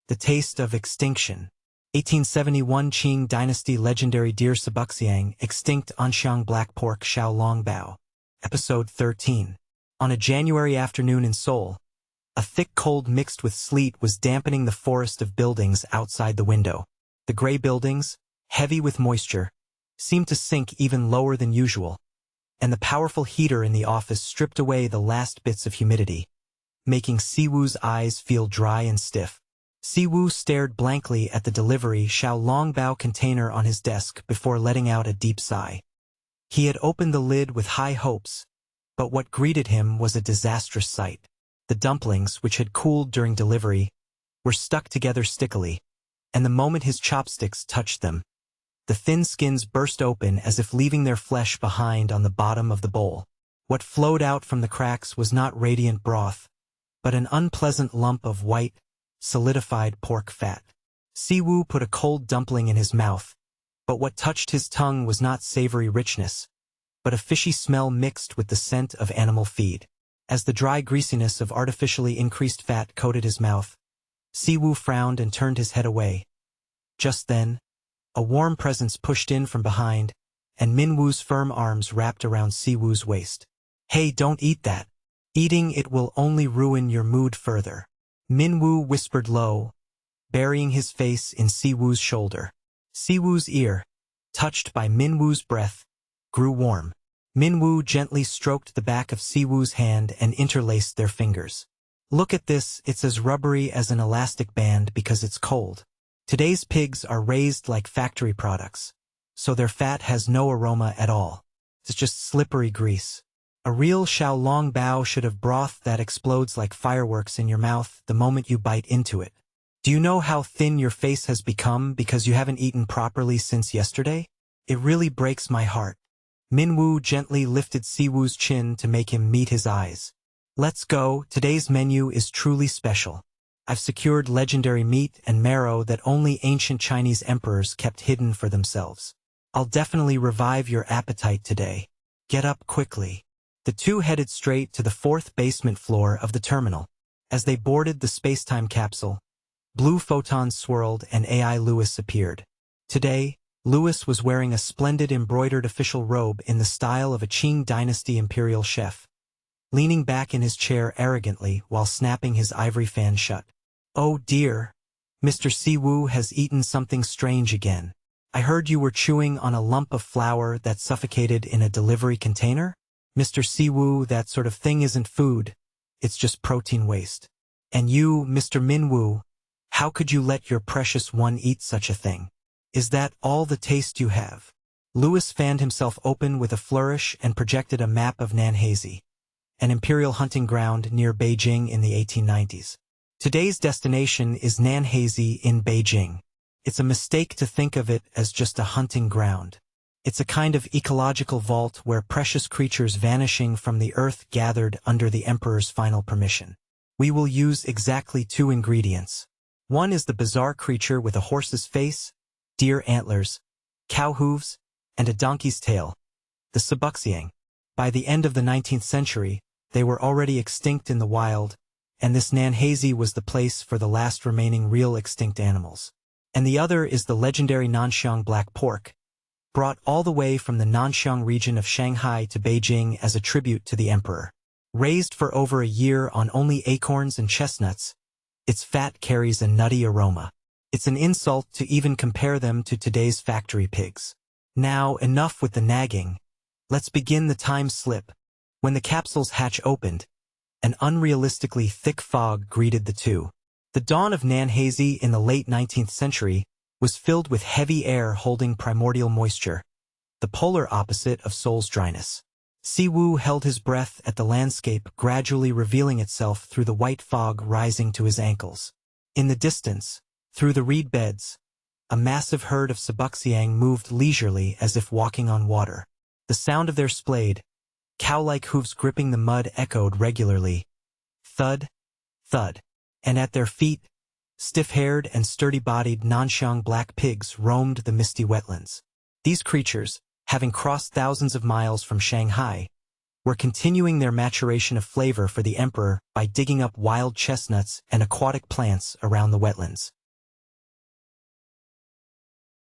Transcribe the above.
The Taste of Extinction. 1871 Qing Dynasty legendary deer Sibuxiang, extinct anxiang black pork Xiao Longbao. Episode 13. On a January afternoon in Seoul, a thick cold mixed with sleet was dampening the forest of buildings outside the window. The gray buildings, heavy with moisture, seemed to sink even lower than usual, and the powerful heater in the office stripped away the last bits of humidity, making Siwoo's eyes feel dry and stiff. Siwoo stared blankly at the delivery Xiao Longbao container on his desk before letting out a deep sigh. He had opened the lid with high hopes, but what greeted him was a disastrous sight. The dumplings, which had cooled during delivery, were stuck together stickily, and the moment his chopsticks touched them, the thin skins burst open as if leaving their flesh behind on the bottom of the bowl. What flowed out from the cracks was not radiant broth, but an unpleasant lump of white, solidified pork fat. Siwoo put a cold dumpling in his mouth, but what touched his tongue was not savory richness, but a fishy smell mixed with the scent of animal feed. As the dry greasiness of artificially increased fat coated his mouth, Siwoo frowned and turned his head away. Just then, a warm presence pushed in from behind, and Minwoo's firm arms wrapped around Siwoo's waist. "Hey, don't eat that. Eating it will only ruin your mood further," Minwoo whispered low, burying his face in Siwoo's shoulder. Siwoo's ear, touched by Minwoo's breath, grew warm. Minwoo gently stroked the back of Siwoo's hand and interlaced their fingers. "Look at this, it's as rubbery as an elastic band because it's cold. Today's pigs are raised like factory products, so their fat has no aroma at all. It's just slippery grease. A real Xiao Longbao should have broth that explodes like fireworks in your mouth the moment you bite into it. Do you know how thin your face has become because you haven't eaten properly since yesterday? It really breaks my heart." Minwoo gently lifted Siwoo's chin to make him meet his eyes. "Let's go, today's menu is truly special. I've secured legendary meat and marrow that only ancient Chinese emperors kept hidden for themselves. I'll definitely revive your appetite today. Get up quickly." The two headed straight to the fourth basement floor of the terminal. As they boarded the space-time capsule, blue photons swirled and AI Lewis appeared. Today, Lewis was wearing a splendid embroidered official robe in the style of a Qing Dynasty imperial chef, leaning back in his chair arrogantly while snapping his ivory fan shut. "Oh dear, Mr. Siwoo has eaten something strange again. I heard you were chewing on a lump of flour that suffocated in a delivery container? Mr. Siwoo, that sort of thing isn't food, it's just protein waste. And you, Mr. Minwoo, how could you let your precious one eat such a thing? Is that all the taste you have?" Lewis fanned himself open with a flourish and projected a map of Nanhazi, an imperial hunting ground near Beijing in the 1890s. Today's destination is Nanhazi in Beijing. It's a mistake to think of it as just a hunting ground. It's a kind of ecological vault where precious creatures vanishing from the earth gathered under the emperor's final permission. We will use exactly 2 ingredients. One is the bizarre creature with a horse's face, deer antlers, cow hooves, and a donkey's tail, the Sibuxiang. By the end of the 19th century, they were already extinct in the wild, and this Nanhazi was the place for the last remaining real extinct animals. And the other is the legendary Nanxiang black pork, brought all the way from the Nanxiang region of Shanghai to Beijing as a tribute to the emperor. Raised for over a year on only acorns and chestnuts, its fat carries a nutty aroma. It's an insult to even compare them to today's factory pigs. Now, enough with the nagging. Let's begin the time slip. When the capsule's hatch opened, an unrealistically thick fog greeted the two. The dawn of Nanhazi in the late 19th century was filled with heavy air holding primordial moisture, the polar opposite of Seoul's dryness. Siwoo held his breath at the landscape gradually revealing itself through the white fog rising to his ankles. In the distance, through the reed beds, a massive herd of Sibuxiang moved leisurely as if walking on water. The sound of their splayed, cow-like hooves gripping the mud echoed regularly. Thud, thud. And at their feet, stiff-haired and sturdy-bodied Nanxiang black pigs roamed the misty wetlands. These creatures, having crossed thousands of miles from Shanghai, were continuing their maturation of flavor for the emperor by digging up wild chestnuts and aquatic plants around the wetlands.